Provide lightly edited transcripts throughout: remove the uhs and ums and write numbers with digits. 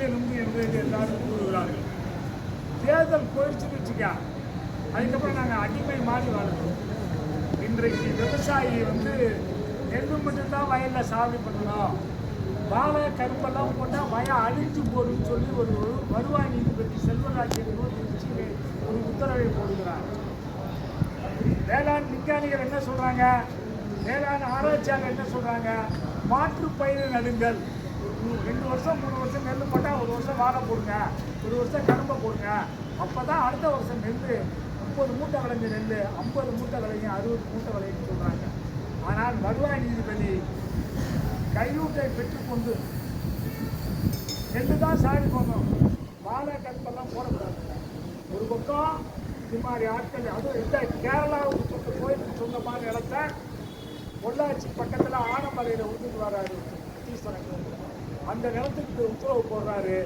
முதுகெலும்பு என்று எல்லாரும் கூறுகிறார்கள். தேர்தல் போயிடுச்சுன்னு வச்சுக்க, அதுக்கப்புறம் நாங்கள் அடிமை மாறி வாழ்கிறோம். இன்றைக்கு விவசாயி நெல் மட்டும்தான் வயலில் சாகுபடி பண்ணணும், வாழை கரும்பெல்லாம் போட்டால் வயல் அழிஞ்சு போடுன்னு சொல்லி ஒரு வருவாய் நீதிபதி செல்வராஜ் ஒரு உத்தரவை போடுகிறார். வேளாண் விஞ்ஞானிகள் என்ன சொல்றாங்க, வேளாண் ஆராய்ச்சியாளர் என்ன சொல்றாங்க, மாற்று பயிர் நடுங்கள். 2 வருஷம் 3 வருஷம் நெல் போட்டால் 1 வருஷம் வாழை போடுங்க, 1 வருஷம் கரும்பை போடுங்க. அப்போதான் அடுத்த வருஷம் நெல் 30 மூட்டை விளைஞ்ச நெல் 50 மூட்டை விளையும், 60 மூட்டை விளையும் சொல்றாங்க. ஆனால் வருவாய் நீதிபதி கையூட்டை பெற்றுக்கொண்டு நெல்லு தான் சாடி போகணும், வாழை கரும்பெல்லாம் போடக்கூடாது. ஒரு பக்கம் இது மாதிரி ஆட்கள், அதுவும் இந்த கேரளாவுக்கு கோயிலுக்கு சொந்த மாதிரி இடத்த பொள்ளாச்சி பக்கத்தில் ஆனமலையில் விட்டுட்டு வர்றாரு சத்தீஸ்வரன். அந்த நிலத்துக்கு உத்தரவு போடுறாரு.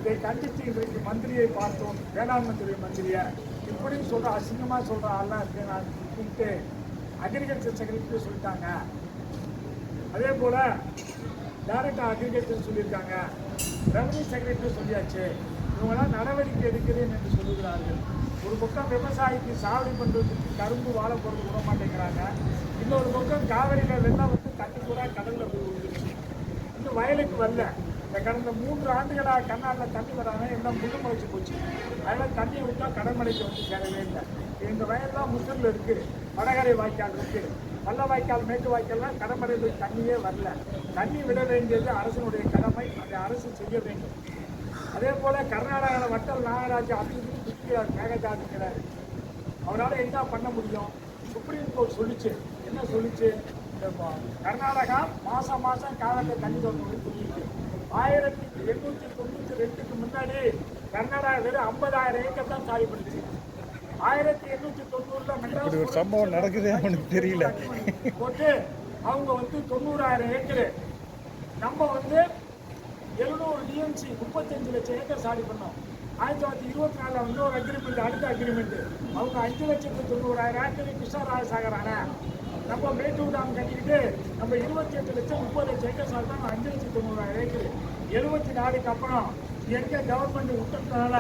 இதை கண்டித்து இன்றைக்கு மந்திரியை பார்த்தோம், வேளாண் மந்திரியை இப்படின்னு சொல்கிற அசிங்கமாக சொல்கிற ஆள்லாம் இருக்கு. நான் கூப்பிட்டு அக்ரிகல்ச்சர் செக்ரட்டரி சொல்லிட்டாங்க, அதே போல் டைரக்டர் அக்ரிகல்ச்சர் சொல்லியிருக்காங்க, ரெவன்யூ செக்ரட்டரி சொல்லியாச்சு. இவங்களாம் நடவடிக்கை எடுக்கிறேன் என்று சொல்லுகிறார்கள். ஒரு பக்கம் விவசாயிக்கு சாவடி பண்ணுறதுக்கு கரும்பு வாழை போடுறது விட மாட்டேங்கிறாங்க, இன்னொரு பக்கம் காவிரியில் வெள்ளம் தண்ணி கூட கடலில் போய் விழுந்துருச்சு, இன்னும் வயலுக்கு வரல. இந்த கடந்த 3 ஆண்டுகளாக கண்ணாடில் தண்ணி வராங்க, எல்லாம் முள்ளு முளைச்சி போச்சு. அதெல்லாம் தண்ணியை விட்டால் கடற்மலைக்கு சேரவே இல்லை. எங்கள் வயல்லாம் முசலில் இருக்குது, வடகரை வாய்க்கால் இருக்குது, வல்ல வாய்க்கால் மேற்கு வாய்க்கால்லாம் கடற்மலையில் தண்ணியே வரல. தண்ணி விட வேண்டியது அரசனுடைய கடமை, அதை அரசு செய்ய வேண்டும். அதே போல் கர்நாடகாவில் வட்டல் நாகராஜ் அப்படின்னு குத்தியார் மேகதாதுங்கிறார், அவரால் என்ன பண்ண முடியும்? சுப்ரீம் கோர்ட் சொல்லிச்சு, என்ன சொல்லிச்சு, கர்நாடகா மாதம் காலத்தில் தண்ணி திறந்து சொல்லிச்சு. 1892க்கு முன்னாடி கர்நாடகா வெறும் 50,000 ஏக்கர் தான் காலி பண்ணிச்சு. 1890 மெட்ராஸ் ஒரு சம்பவம் நடக்குது அவனுக்கு தெரியல போட்டு அவங்க 90,000 ஏக்கரு, நம்ம 700 டிஎம்சி 35 லட்சம் ஏக்கர் சாடி பண்ணோம். 1924 ஒரு அக்ரிமெண்ட், அடுத்த அக்ரிமெண்ட் அவங்க 5,90,000 ஏக்கர் கிருஷ்ணராஜசாகர் அணை, நம்ம மேட்டூர் டாம் கட்டிக்கிட்டு நம்ம 28 லட்சம் 30 லட்சம் ஏக்கர் சாப்பிட்டோம். 5,90,000 ஏக்கர் 74க்கு அப்புறம் எங்க கவர்மெண்ட் விட்டதுனால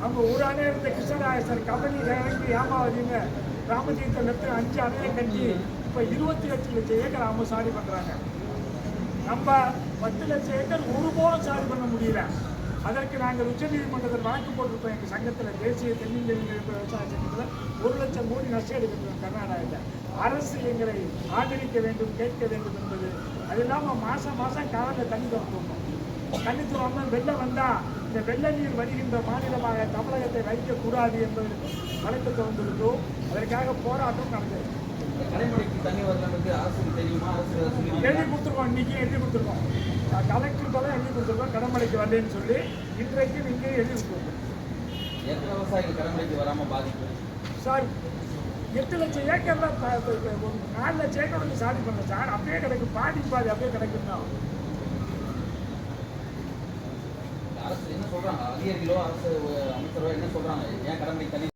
அவங்க ஊரானே இருந்த கிருஷ்ணராஜர் கபடி இறங்கி ஏமாவதிங்க ராமஜீத்தை லட்சம் 5 அணையை கட்டி இப்போ 28 லட்சம் ஏக்கர் அவங்க சாடி பண்ணுறாங்க. நம்ம 10 லட்சம் ஏக்கர் ஒருபோதும் சாடி பண்ண முடியல. அதற்கு நாங்கள் உச்சநீதிமன்றத்தில் வழக்கு போட்டிருக்கோம். எங்கள் சங்கத்தில், தேசிய தென்னிந்திய விவசாய சங்கத்தில் 1 லட்சம் கோடி நஷ்டம் எடுக்கிறோம் கர்நாடகாவில். அரசு எங்களை ஆதரிக்க வேண்டும், கேட்க வேண்டும் என்பது. அது இல்லாமல் மாதம் காலையில் தண்ணி திறக்கணும். தண்ணி திறந்தால் வெள்ளம் வந்தால் இந்த வெள்ள நீர் வருகின்ற மாநிலமாக தமிழகத்தை வைக்கக்கூடாது என்பது வழக்கு திறந்திருக்கோம். அதற்காக போராட்டம் நடந்தது. எழுதி கொடுத்துருக்கோம், இன்னைக்கு எழுதி கொடுத்துருக்கோம், கலெக்டர் தான் எழுதி கொடுத்துருக்கோம். கடமடைக்கு வரலன்னு சொல்லி இன்றைக்கு இங்கே எழுதி கொடுத்துருக்கோம். எத்தனை விவசாயிகள் கடமடைக்கு வராமல் பாதிப்பு சார்? 8 லட்சம் ஏக்கர்ல 4 லட்சம் ஏக்கர் சாடி பண்ண சார், அப்படியே கிடைக்கும், பாதி அப்படியே கிடைக்குன்னா. அரசு என்ன சொல்றாங்க, அதிகாரிகளோ அரசு அமைச்சரோ என்ன சொல்றாங்க, ஏன் கடமடை தனி